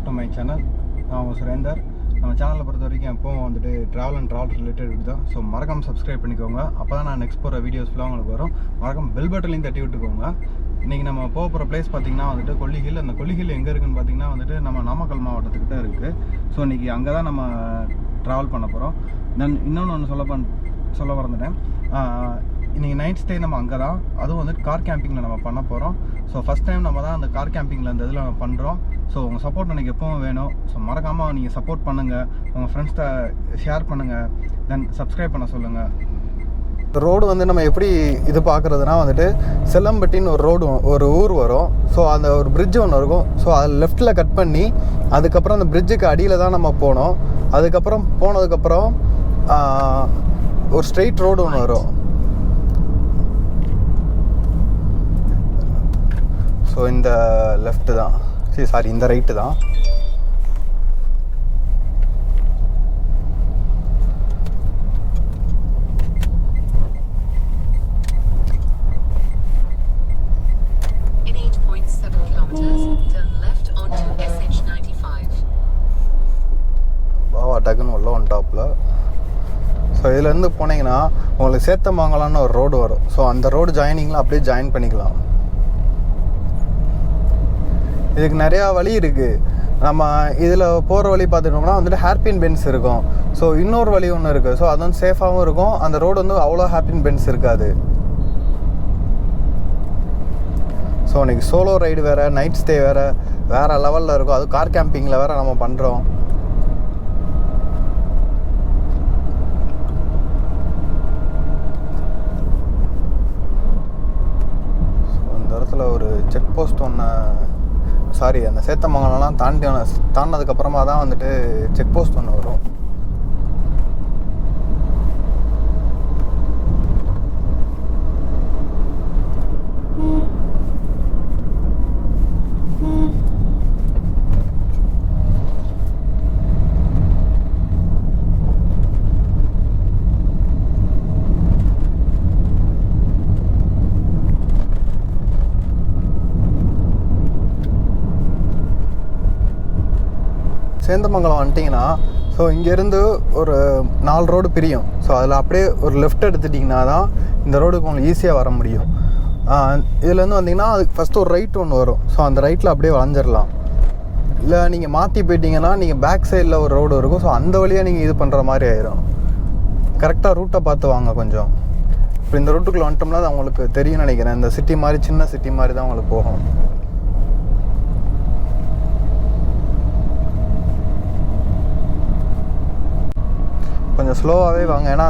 To my channel. நான் உங்கள் சுரேந்தர். நம்ம சேனலில் பொறுத்த வரைக்கும் எப்போவும் வந்துட்டு ட்ராவல் அண்ட் ட்ராவல் ரிலேட்டட் தான். ஸோ மறக்காம சப்ஸ்கிரைப் பண்ணிக்கோங்க. அப்போ தான் நான் நெக்ஸ்ட் போகிற வீடியோஸ் ஃபுல்லாக உங்களுக்கு வரும். மறக்காம பெல் பட்டன்லையும் தட்டி விட்டுக்கோங்க. இன்றைக்கி நம்ம போகிற பிளேஸ் பார்த்திங்கன்னா வந்துட்டு கொல்லி ஹில். அந்த கொல்லி ஹில் எங்கே இருக்குதுன்னு பார்த்திங்கன்னா வந்துட்டு நம்ம நாமக்கல் மாவட்டத்துக்கிட்ட இருக்குது. ஸோ இன்றைக்கி அங்கே தான் நம்ம ட்ராவல் பண்ண போகிறோம். தென் இன்னொன்று சொல்ல மறந்துட்டேன். இன்றைக்கி நைட் ஸ்டே நம்ம அங்கே தான், அதுவும் வந்துட்டு கார் கேம்பிங்கில் நம்ம பண்ண போகிறோம். ஸோ ஃபஸ்ட் டைம் நம்ம தான் அந்த கார் கேம்பிங்கில் அந்த இதில் நம்ம பண்ணுறோம். ஸோ உங்கள் சப்போர்ட் எனக்கு எப்பவும் வேணும். ஸோ மறக்காமல் நீங்கள் சப்போர்ட் பண்ணுங்கள், உங்கள் ஃப்ரெண்ட்ஸ்கிட்ட ஷேர் பண்ணுங்கள், தென் சப்ஸ்கிரைப் பண்ண சொல்லுங்கள். ரோடு வந்து நம்ம எப்படி இது பார்க்குறதுனா வந்துட்டு செல்லம்பட்டின்னு ஒரு ஊர் வரும். ஸோ அந்த ஒரு பிரிட்ஜ் ஒன்று இருக்கும். ஸோ அது லெஃப்ட்டில் கட் பண்ணி அதுக்கப்புறம் அந்த பிரிட்ஜுக்கு அடியில் தான் நம்ம போனோம். அதுக்கப்புறம் போனதுக்கப்புறம் ஒரு ஸ்ட்ரெயிட் ரோடு ஒன்று வரும். ஸோ இந்த லெஃப்ட்டு தான், சாரி இந்த ரைட்டு தான். பாவா டக்குன்னு உள்ள ஒன் டாப்பில். ஸோ இதுலேருந்து போனீங்கன்னா உங்களுக்கு சேத்தமங்கலம்னு ஒரு ரோடு வரும். ஸோ அந்த ரோடு ஜாயினிங்கில் அப்படியே ஜாயின் பண்ணிக்கலாம். இதுக்கு நிறையா வழி இருக்குது. நம்ம இதில் போகிற வழி பார்த்துட்டோம்னா வந்துட்டு ஹேர்பின் பென்ஸ் இருக்கும். ஸோ இன்னொரு வழி ஒன்று இருக்குது. ஸோ அது வந்து சேஃபாகவும் இருக்கும். அந்த ரோடு வந்து அவ்வளோ ஹேர்பின் பென்ஸ் இருக்காது. ஸோ இன்றைக்கி சோலோ ரைடு வேறு, நைட் ஸ்டே வேறு லெவலில் இருக்கும். அது கார் கேம்பிங்கில் வேறு நம்ம பண்ணுறோம். ஸோ இந்த இடத்துல ஒரு செக் போஸ்ட் ஒன்று, சாரி அந்த சேத்தமங்கலம்லாம் தாண்டினதுக்கப்புறமா தான் வந்துட்டு செக் போஸ்ட் ஒன்று வரும். சேந்தமங்கலம் வந்துட்டிங்கன்னா ஸோ இங்கேருந்து ஒரு 4 ரோடு பிரியும். ஸோ அதில் அப்படியே ஒரு லெஃப்ட் எடுத்துட்டிங்கன்னா தான் இந்த ரோடுக்கு உங்களுக்கு ஈஸியாக வர முடியும். இதுலேருந்து வந்தீங்கன்னா அதுக்கு ஃபஸ்ட்டு ஒரு ரைட் ஒன்று வரும். ஸோ அந்த ரைட்டில் அப்படியே வளைஞ்சிடலாம். இல்லை நீங்கள் மாற்றி போயிட்டீங்கன்னா நீங்கள் பேக் சைடில் ஒரு ரோடு இருக்கும். ஸோ அந்த வழியாக நீங்கள் இது பண்ணுற மாதிரி ஆயிரும். கரெக்டாக ரூட்டை பார்த்து வாங்க கொஞ்சம். இப்போ இந்த ரூட்டுக்குள்ளே வந்துட்டோம்னா அது அவங்களுக்கு தெரியும் நினைக்கிறேன். இந்த சிட்டி மாதிரி சின்ன சிட்டி மாதிரி தான் உங்களுக்கு போகும். கொஞ்சம் ஸ்லோவாகவே வாங்க. ஏன்னா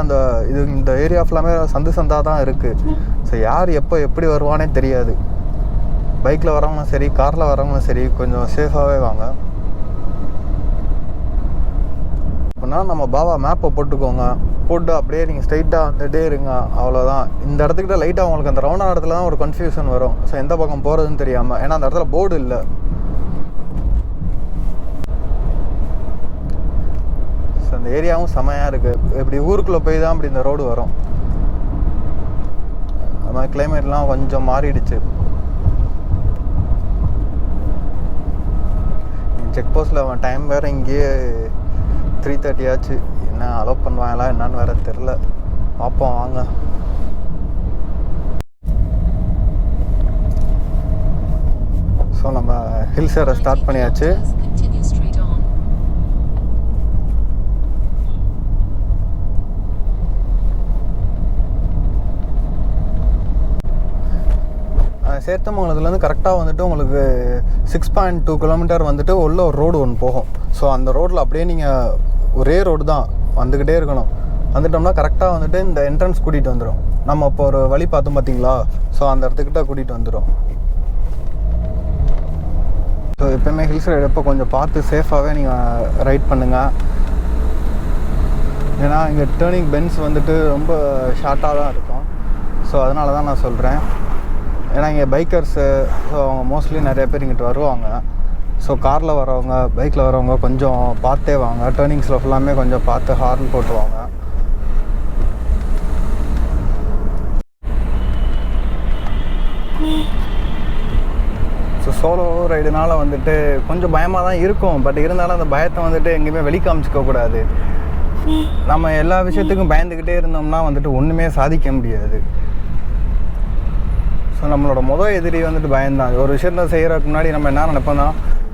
இந்த ஏரியா ஃபுல்லாமே சந்தாக தான் இருக்குது. ஸோ யார் எப்போ எப்படி வருவானே தெரியாது. பைக்கில் வரவங்களும் சரி, காரில் வரவங்களும் சரி, கொஞ்சம் சேஃபாகவே வாங்க. அப்படின்னா நம்ம பாபா மேப்பை போட்டுக்கோங்க. போட்டு அப்படியே நீங்கள் ஸ்ட்ரைட்டாக வந்துகிட்டே இருங்க. அவ்வளோதான். இந்த இடத்துக்கிட்ட லைட்டாக உங்களுக்கு அந்த ரவுண்டான இடத்துல தான் ஒரு கன்ஃபியூஷன் வரும். ஸோ எந்த பக்கம் போகிறதுன்னு தெரியாமல். ஏன்னா அந்த இடத்துல போர்டு இல்லை. ஸோ அந்த ஏரியாவும் செமையாக இருக்குது. இப்படி ஊருக்குள்ளே போய் தான் இப்படி இந்த ரோடு வரும். அது மாதிரி கிளைமேட்லாம் கொஞ்சம் மாறிடுச்சு. செக் போஸ்ட்டில் டைம் வேறு இங்கேயே 3:30 ஆச்சு. என்ன அலோவ் பண்ணுவாங்களா என்னான்னு வேறு தெரில. பார்ப்போம் வாங்க. ஸோ நம்ம ஹில்ஸ் ஏற ஸ்டார்ட் பண்ணியாச்சு. சேத்தமங்கலத்துலேருந்து கரெக்டாக வந்துட்டு உங்களுக்கு 6.2 கிலோமீட்டர் வந்துட்டு உள்ள ஒரு ரோடு ஒன்று போகும். ஸோ அந்த ரோட்டில் அப்படியே நீங்கள் ஒரே ரோடு தான் வந்துக்கிட்டே இருக்கணும். வந்துட்டோம்னா கரெக்டாக வந்துட்டு இந்த என்ட்ரன்ஸ் கூட்டிகிட்டு வந்துடும். நம்ம இப்போ ஒரு வழி பார்த்தோம் பார்த்தீங்களா? ஸோ அந்த இடத்துக்கிட்ட கூட்டிகிட்டு வந்துடும். ஸோ எப்போயுமே ஹில்ஸ் ரைடு எப்போ கொஞ்சம் பார்த்து சேஃபாகவே நீங்கள் ரைட் பண்ணுங்கள். ஏன்னா இங்கே டேர்னிங் பென்ஸ் வந்துட்டு ரொம்ப ஷார்ட்டாக தான் இருக்கும். ஸோ அதனால தான் நான் சொல்கிறேன். ஏன்னா இங்கே பைக்கர்ஸு, ஸோ அவங்க மோஸ்ட்லி நிறைய பேர் இங்கிட்டு வருவாங்க. ஸோ காரில் வரவங்க, பைக்கில் வரவங்க கொஞ்சம் பார்த்தே வாங்க. டேர்னிங்ஸில் ஃபுல்லாமே கொஞ்சம் பார்த்து ஹார்ன் போட்டுருவாங்க. சோலோ ரைடுனால வந்துட்டு கொஞ்சம் பயமாக தான் இருக்கும். பட் இருந்தாலும் அந்த பயத்தை வந்துட்டு எங்கேயுமே வெளிக்காமிச்சிக்கக்கூடாது. நம்ம எல்லா விஷயத்துக்கும் பயந்துக்கிட்டே இருந்தோம்னா வந்துட்டு ஒன்றுமே சாதிக்க முடியாது. ஸோ நம்மளோட எதிரி வந்துட்டு பயந்தான். ஒரு விஷயத்த செய்கிறதுக்கு முன்னாடி நம்ம என்ன நினைப்போம்னா,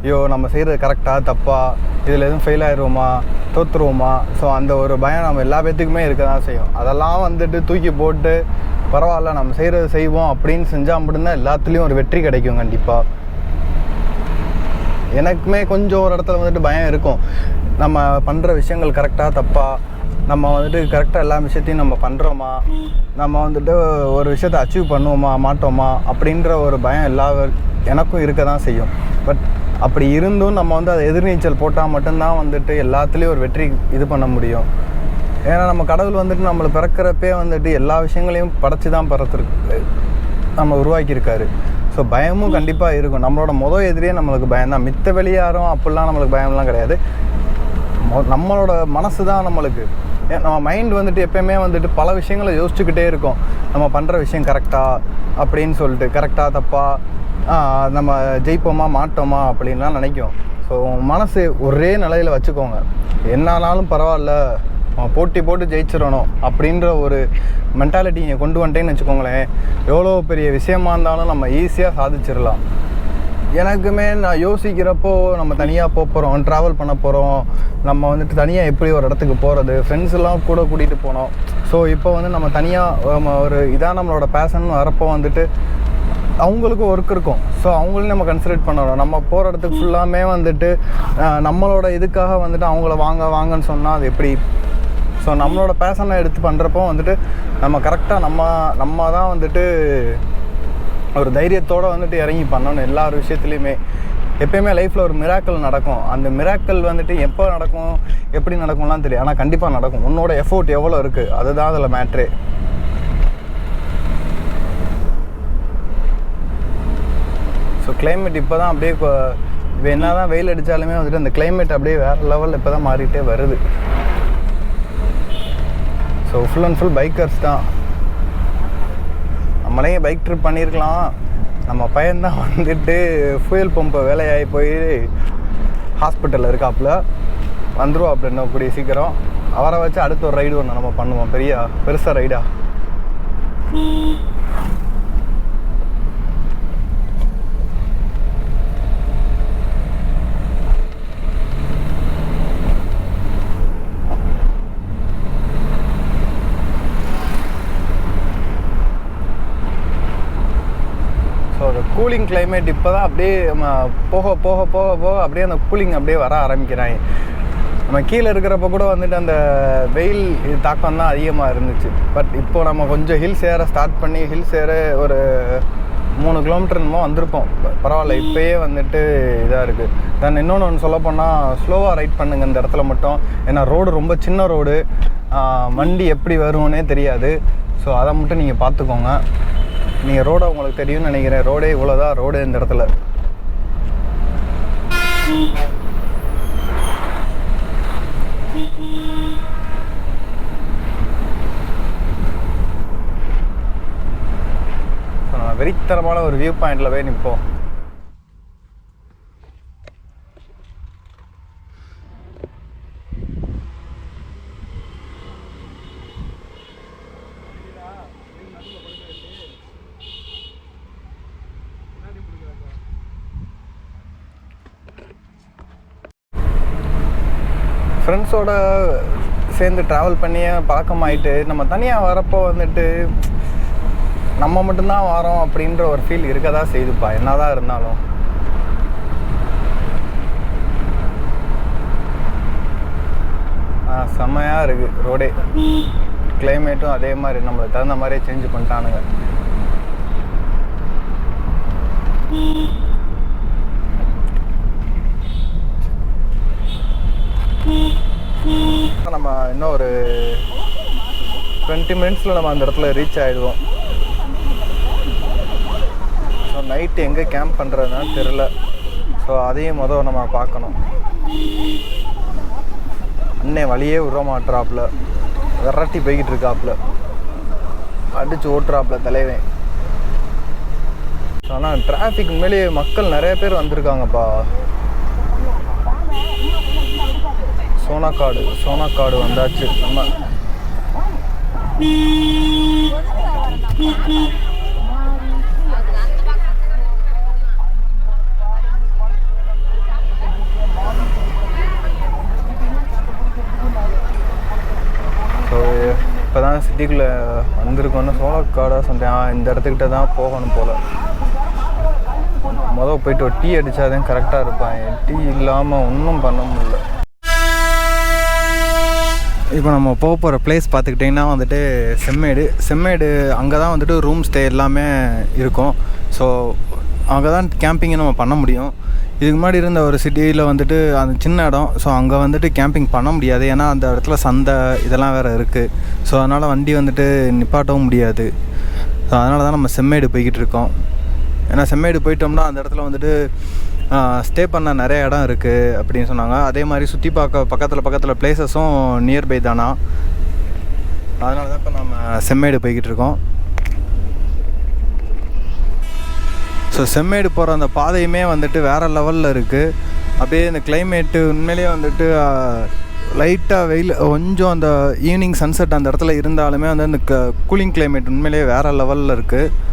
ஐயோ நம்ம செய்கிறது கரெக்டாக தப்பா, இதில் எதுவும் ஃபெயில் ஆகிடுவோமா, தோற்றுருவோமா. ஸோ அந்த ஒரு பயம் நம்ம எல்லா பேத்துக்குமே இருக்க தான் செய்யும். அதெல்லாம் வந்துட்டு தூக்கி போட்டு பரவாயில்ல நம்ம செய்கிறது செய்வோம் அப்படின்னு செஞ்சால் மட்டும்தான் எல்லாத்துலேயும் ஒரு வெற்றி கிடைக்கும். கண்டிப்பாக எனக்குமே கொஞ்சம் ஒரு இடத்துல வந்துட்டு பயம் இருக்கும். நம்ம பண்ணுற விஷயங்கள் கரெக்டாக தப்பா, நம்ம வந்துட்டு கரெக்டாக எல்லா விஷயத்தையும் நம்ம பண்ணுறோமா, நம்ம வந்துட்டு ஒரு விஷயத்தை அச்சீவ் பண்ணுவோமா மாட்டோமா அப்படின்ற ஒரு பயம் எனக்கும் இருக்க தான் செய்யும். பட் அப்படி இருந்தும் நம்ம வந்து அதை எதிர்நீச்சல் போட்டால் மட்டும்தான் வந்துட்டு எல்லாத்துலேயும் ஒரு வெற்றி இது பண்ண முடியும். ஏன்னா நம்ம கடவுள் வந்துட்டு நம்மளை பிறக்கிறப்பே வந்துட்டு எல்லா விஷயங்களையும் படைச்சி தான் நம்ம உருவாக்கியிருக்காரு. ஸோ பயமும் கண்டிப்பாக இருக்கும். நம்மளோட எதிரியே நம்மளுக்கு பயம்தான். மித்த வெளியாரும் அப்படிலாம் நம்மளுக்கு பயம்லாம் கிடையாது. நம்மளோட மனசு தான் நம்மளுக்கு. நம்ம மைண்ட் வந்துட்டு எப்போயுமே வந்துட்டு பல விஷயங்களை யோசிச்சுக்கிட்டே இருக்கும். நம்ம பண்ணுற விஷயம் கரெக்டாக அப்படின்னு சொல்லிட்டு, கரெக்டாக தப்பா, நம்ம ஜெயிப்போமா மாட்டோமா அப்படின்லாம் நினைக்கும். ஸோ மனசு ஒரே நிலையில் வச்சுக்கோங்க. என்னானாலும் பரவாயில்ல, போட்டி போட்டு ஜெயிச்சிடணும் அப்படின்ற ஒரு மென்டாலிட்டி நீங்கள் கொண்டு வந்துட்டேன்னு வச்சுக்கோங்களேன், எவ்வளோ பெரிய விஷயமா இருந்தாலும் நம்ம ஈஸியாக சாதிச்சிடலாம். எனக்குமே நான் யோசிக்கிறப்போ நம்ம தனியாக போகிறோம், ட்ராவல் பண்ண போகிறோம், நம்ம வந்துட்டு தனியாக எப்படி ஒரு இடத்துக்கு போகிறது, ஃப்ரெண்ட்ஸ் எல்லாம் கூட கூட்டிகிட்டு போனோம். ஸோ இப்போ வந்து நம்ம தனியாக ஒரு இதான் நம்மளோட பேஷன் வரப்போ வந்துட்டு அவங்களுக்கும் ஒர்க் இருக்கும். ஸோ அவங்களையும் நம்ம கன்சிடர் பண்ணணும். நம்ம போகிற இடத்துக்கு ஃபுல்லாமே வந்துட்டு நம்மளோட இதுக்காக வந்துட்டு அவங்கள வாங்கன்னு சொன்னால் அது எப்படி? ஸோ நம்மளோட பேஷனை எடுத்து பண்ணுறப்போ வந்துட்டு நம்ம கரெக்டாக நம்ம தான் வந்துட்டு ஒரு தைரியத்தோடு வந்துட்டு இறங்கி பண்ணணும். எல்லா விஷயத்துலையுமே எப்போயுமே லைஃப்பில் ஒரு மிராக்கள் நடக்கும். அந்த மிராக்கள் வந்துட்டு எப்போ நடக்கும், எப்படி நடக்கும்லாம் தெரியும், ஆனால் கண்டிப்பாக நடக்கும். உன்னோட எஃபோர்ட் எவ்வளோ இருக்குது அதுதான் அதில் மேட்ரே. ஸோ கிளைமேட் இப்போ தான் அப்படியே என்ன தான் வெயில் அடித்தாலுமே வந்துட்டு அந்த கிளைமேட் அப்படியே வேறு லெவலில் இப்போ தான் மாறிட்டே வருது. So full and full bikers தான். நம்மளே பைக் ட்ரிப் பண்ணியிருக்கலாம். நம்ம பையன்தான் வந்துட்டு ஃபியூயல் பம்பை வேலையாகி போய் ஹாஸ்பிட்டலில் இருக்காப்புல, வந்துடுவாப்புல இன்னும் கூடிய சீக்கிரம். அவரை வச்சு அடுத்த ஒரு ரைடு ஒன்று நம்ம பண்ணுவோம், பெருசாக ரைடா. கூலிங் கிளைமேட் இப்போ தான் அப்படியே நம்ம போக போக போக போக அப்படியே அந்த கூலிங் அப்படியே வர ஆரம்பிக்கிறாங்க. நம்ம கீழே இருக்கிறப்ப கூட வந்துட்டு அந்த வெயில் தாக்கம் தான் அதிகமாக இருந்துச்சு. பட் இப்போது நம்ம கொஞ்சம் ஹில்ஸ் ஏற ஸ்டார்ட் பண்ணி ஹில்ஸ் ஏற ஒரு 3 கிலோமீட்டர் என்னமோ வந்திருப்போம். பரவாயில்ல, இப்போயே வந்துட்டு இதாக இருக்குது. தென் இன்னொன்று சொல்லப்போனால் ஸ்லோவாக ரைட் பண்ணுங்கள் இந்த இடத்துல மட்டும். ஏன்னா ரோடு ரொம்ப சின்ன ரோடு, வண்டி எப்படி வரும்னே தெரியாது. ஸோ அதை மட்டும் நீங்கள் பார்த்துக்கோங்க. நீங்கள் ரோடை உங்களுக்கு தெரியும்னு நினைக்கிறேன். ரோடே இவ்வளோதான் ரோடு இந்த இடத்துல. ஸோ நம்ம வெறித்தனமான ஒரு வியூ பாயிண்டில் போய் நிற்போம். ஃப்ரெண்ட்ஸோட சேர்ந்து ட்ராவல் பண்ணியே பழக்கமாயிட்டு நம்ம தனியாக வரப்போ வந்துட்டு நம்ம மட்டும்தான் வரோம் அப்படின்ற ஒரு ஃபீல் இருக்க தான் செய்துப்பா, என்ன தான் இருந்தாலும். செம்மையாக இருக்குது ரோடே. கிளைமேட்டும் அதே மாதிரி நம்மளுக்கு தகுந்த மாதிரியே சேஞ்ச் பண்ணிட்டானுங்க. நம்ம இன்னும் ஒரு 20 மினிட்ஸில் நம்ம அந்த இடத்துல ரீச் ஆகிடுவோம். ஸோ நைட்டு எங்கே கேம்ப் பண்ணுறதுன்னு தெரில. ஸோ அதையும் நம்ம பார்க்கணும். அண்ணே வழியே விட மாட்டுறாப்புல, விரட்டி போய்கிட்டு இருக்காப்புல, அடித்து ஓட்டுறாப்புல தலைவன். ஸோ ஆனால் டிராஃபிக் உண்மையிலேயே மக்கள் நிறைய பேர் வந்திருக்காங்கப்பா. சோனாக்காடு வந்தாச்சு நம்ம. ஸோ இப்போ தான் சிட்டிக்குள்ளே வந்திருக்கோன்னு சோனாக்காடா சம்திங் இந்த இடத்துக்கிட்ட தான் போகணும் போல். போயிட்டு ஒரு டீ அடித்தாதான் கரெக்டாக இருப்பான். டீ இல்லாமல் ஒன்றும் பண்ண முடியல. இப்போ நம்ம போக போகிற பிளேஸ் பார்த்துக்கிட்டிங்கன்னா வந்துட்டு செம்மேடு அங்கே தான் வந்துட்டு ரூம் ஸ்டே எல்லாமே இருக்கும். ஸோ அங்கே தான் கேம்பிங்கை நம்ம பண்ண முடியும். இதுக்கு முன்னாடி இருந்த ஒரு சிட்டியில் வந்துட்டு அந்த சின்ன இடம். ஸோ அங்கே வந்துட்டு கேம்பிங் பண்ண முடியாது. ஏன்னா அந்த இடத்துல சந்தை இதெல்லாம் வேறு இருக்குது. ஸோ அதனால் வண்டி வந்துட்டு நிப்பாட்டவும் முடியாது. ஸோ அதனால தான் நம்ம செம்மேடு போய்கிட்டு இருக்கோம். ஏன்னா செம்மேடு போயிட்டோம்னா அந்த இடத்துல வந்துட்டு ஸ்டே பண்ண நிறைய இடம் இருக்குது அப்படின்னு சொன்னாங்க. அதே மாதிரி சுற்றி பார்க்க பக்கத்தில் பிளேசஸும் நியர்பை தானா. அதனால தான் இப்போ நம்ம செம்மேடு போய்கிட்டு இருக்கோம். ஸோ செம்மேடு போகிற அந்த பாதையுமே வந்துட்டு வேறு லெவலில் இருக்குது. அப்படியே இந்த கிளைமேட்டு உண்மையிலேயே வந்துட்டு லைட்டாக வெயில் கொஞ்சம் அந்த ஈவினிங் சன்செட் அந்த இடத்துல இருந்தாலுமே வந்து அந்த கூலிங் கிளைமேட் உண்மையிலேயே வேறு லெவலில் இருக்குது.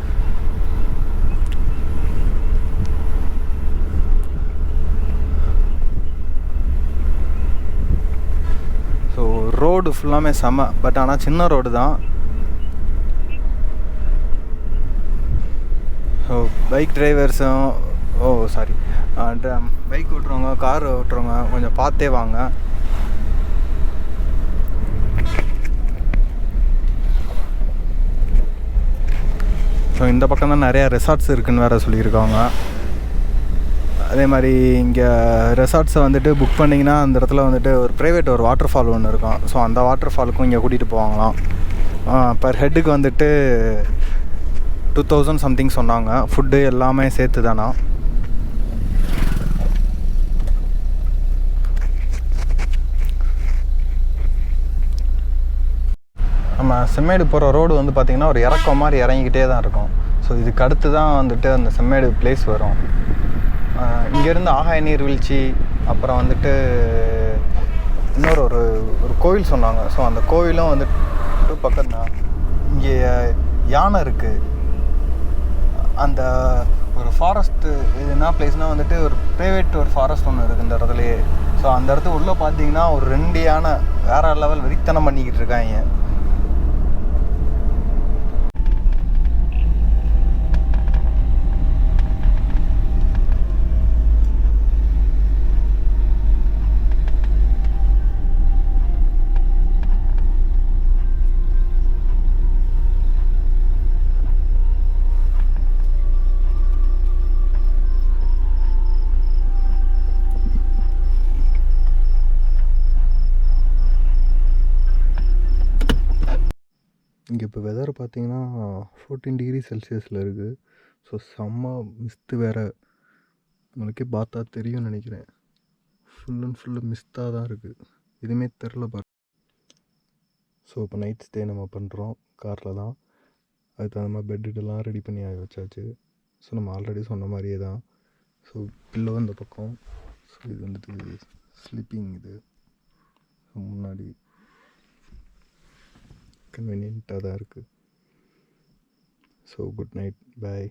ஸோ ரோடு ஃபுல்லாமே செம. பட் ஆனால் சின்ன ரோடு தான். ஸோ பைக் டிரைவர்ஸும் பைக் ஓட்டுறவங்க கார் ஓட்டுறவங்க கொஞ்சம் பார்த்தே வாங்க. ஸோ இந்த பக்கம் தான் நிறையா ரெசார்ட்ஸ் இருக்குதுன்னு வேறு சொல்லியிருக்காங்க. அதே மாதிரி இங்கே ரெசார்ட்ஸை வந்துட்டு புக் பண்ணிங்கன்னா அந்த இடத்துல வந்துட்டு ஒரு ப்ரைவேட் ஒரு வாட்டர் ஃபால் ஒன்று இருக்கும். ஸோ அந்த வாட்டர் ஃபாலுக்கும் இங்கே கூட்டிகிட்டு போவாங்களாம். பர் ஹெட்டுக்கு வந்துட்டு 2000 சம்திங் சொன்னாங்க. ஃபுட்டு எல்லாமே சேர்த்து தானா. நம்ம செம்மேடு போகிற ரோடு வந்து பார்த்திங்கன்னா ஒரு இறக்கம் மாதிரி இறங்கிக்கிட்டே தான் இருக்கும். ஸோ இதுக்கு அடுத்து தான் வந்துட்டு அந்த செம்மேடு பிளேஸ் வரும். இங்கேருந்து ஆகாய நீர்வீழ்ச்சி, அப்புறம் வந்துட்டு இன்னொரு ஒரு கோவில் சொன்னாங்க. ஸோ அந்த கோவிலும் வந்துட்டு பக்கம் தான். இங்கே யானை இருக்குது. அந்த ஒரு ஃபாரஸ்ட்டு இது என்ன பிளேஸ்னால் வந்துட்டு ஒரு ப்ரைவேட் ஒரு ஃபாரஸ்ட் ஒன்று இருக்குது இந்த இடத்துலையே. ஸோ அந்த இடத்து உள்ளே பார்த்தீங்கன்னா ஒரு 2 யானை வேறு லெவல் வெறித்தனம் பண்ணிக்கிட்டு இருக்காங்க. இங்கே இப்போ வெதர் பார்த்தீங்கன்னா 14 டிகிரி செல்சியஸில் இருக்குது. ஸோ செம்ம மிஸ்ட்டு வேறு. உங்களுக்கே பார்த்தா தெரியும்னு நினைக்கிறேன். ஃபுல் அண்ட் ஃபுல்லு மிஸ்ட்டாக தான் இருக்குது. எதுவுமே தெரில பாரு. ஸோ இப்போ நைட் ஸ்டே நம்ம பண்ணுறோம் காரில் தான். அதுக்கு தகுந்த மாதிரி பெட்டுலாம் ரெடி பண்ணி வச்சாச்சு. ஸோ நம்ம ஆல்ரெடி சொன்ன மாதிரியே தான். ஸோ பில்லோ இந்த பக்கம். ஸோ இது வந்துட்டு ஸ்லீப்பிங் இது முன்னாடி கன்வீனியண்ட்டாக தான் இருக்குது. ஸோ குட் நைட், பாய்.